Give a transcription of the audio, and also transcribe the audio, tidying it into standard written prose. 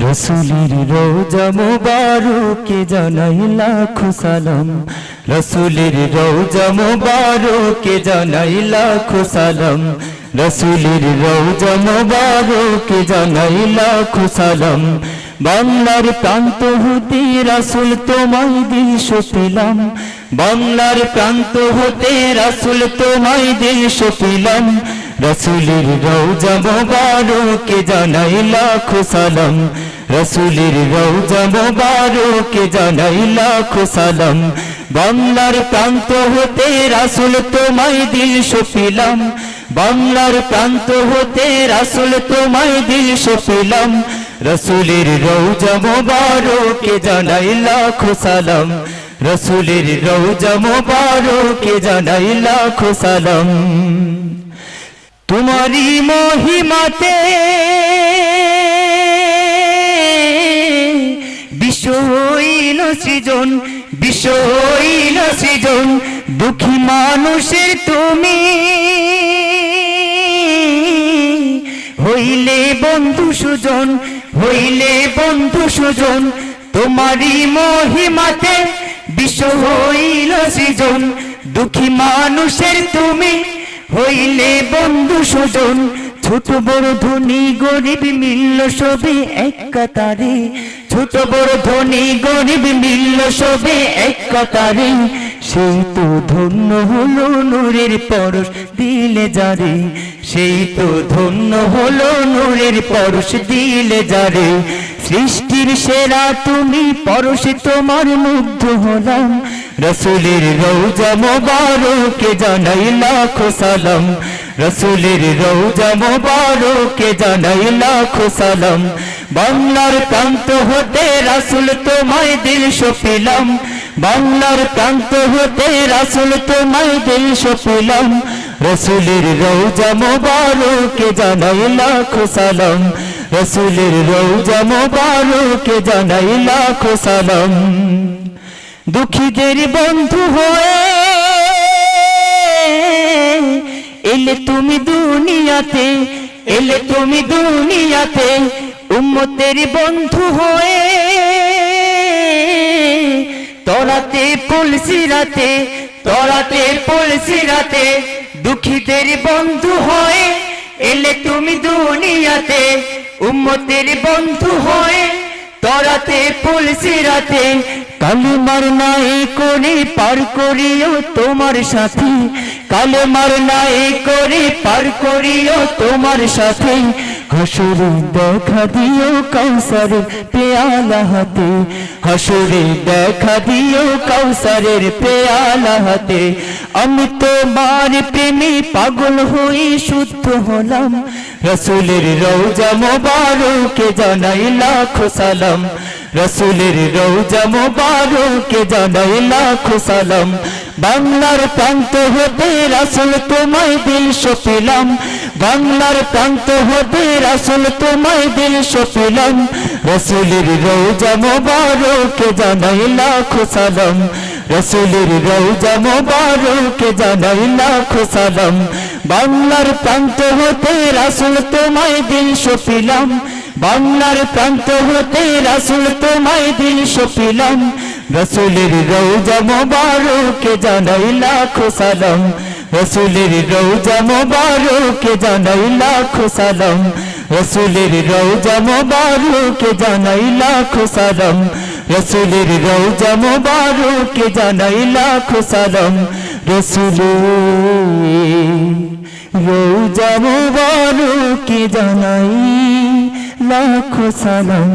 রসুলের রওজা মুবারকে জানাই লাখো সালাম, রসুলের রওজা মুবারকে জানাই লাখো সালাম, রসুলের রওজা মুবারকে জানাই লাখো সালাম। বাংলার প্রান্ত হতে রাসূল তোমায় দিশ পেলাম, বাংলার প্রান্ত হতে রাসূল তোমায় দিশ পেলাম। রসুলের রওজা মুবারকে জানাই লাখো সালাম, রসুলের রওজা মুবারকে জানাই লাখো সালাম। বাংলার প্রান্ত হতে রাসূল তোমায় দিশ পেলাম, বাংলার প্রান্ত হতে রাসূল তোমায় দিশ পেলাম। রসুলের রওজা মুবারকে জানাই লাখো সালাম, রসুলের রওজা মুবারকে জানাই লাখো সালাম। তোমারি মহিমাতে বিশ্ব হইল সৃজন, বিশ্ব হইল সৃজন। দুঃখী মানুষের তুমি হইলে বন্ধু সুজন, হইলে বন্ধু সুজন। তোমারি মহিমাতে বিশ্ব হইল সৃজন, দুঃখী মানুষের তুমি হইলে বন্ধু সুজন। ছোট বড় ধনী গরিব মিলল সবে এক কাতারে, ছোট বড় ধনী গরিব মিলল সবে এক কাতারে। সেই তো ধন্য হলো নূরের পরশ দিলে যারে, সেই তো ধন্য হলো নূরের পরশ দিলে যারে। সৃষ্টির সেরা তুমি পরশে তোমার মুগ্ধ হলাম, রসুলের রওজা মুবারকে জানাই লাখো সালাম, রসুলের রওজা মুবারকে জানাই লাখো সালাম। বাংলার প্রান্ত হতে রাসূল তোমায় দিশ পেলাম, বাংলার প্রান্ত হতে রাসূল তোমায় দিশ পেলাম। রসুলের রওজা মুবারকে জানাই লাখো সালাম, রসুলের রওজা মুবারকে জানাই লাখো সালাম। দুঃখীদের বন্ধু হয়ে এলে তুমি দুনিয়াতে, এলে তুমি দুনিয়াতে। উম্মতের বন্ধু হয়ে তরাতে পুলসিরাতে, তরাতে পুলসিরাতে। দুঃখীদের বন্ধু হয়ে এলে তুমি দুনিয়াতে, উম্মতের বন্ধু হয়ে তরাতে পুলসিরাতে। কালেমার নাই করে পার করিও তোমার সাথে, কালেমার নাই করে পার করিও তোমার সাথে। হাসরে দেখা দিও কাউসারের পেয়ালা হাতে, হাসরে দেখা দিও কাউসারের পেয়ালা হাতে। আমি তোমার প্রেমে পাগল হয়ে শুদ্ধ হলাম, রসুলের রওজা মুবারকে জানাই লাখো সালাম, রসুলের রওজা মুবারকে জানাই লাখো সালাম। বাংলার প্রান্ত হতে রাসূল তোমায় দিশ পেলাম, বাংলার প্রান্ত হতে রাসূল তোমায় দিশ পেলাম। রসুলের রওজা মুবারকে জানাই লাখো সালাম, রসুলের রওজা মুবারকে জানাই লাখো সালাম। বাংলার প্রান্ত হতে রাসূল তোমায় দিশ পেলাম, বাংলার প্রান্ত হতে রাসূল তোমায় দিশ পেলাম। রসুলের রওজা মুবারকে জানাই লাখো সালাম, রসুলের রওজা মুবারকে জানাই লাখো সালাম, রসুলের রওজা মুবারকে জানাই লাখো সালাম, রসুলের রওজা মুবারকে জানাই লাখো সালাম। রসুলের রওজা মুবারকে জানাই লাখো সালাম।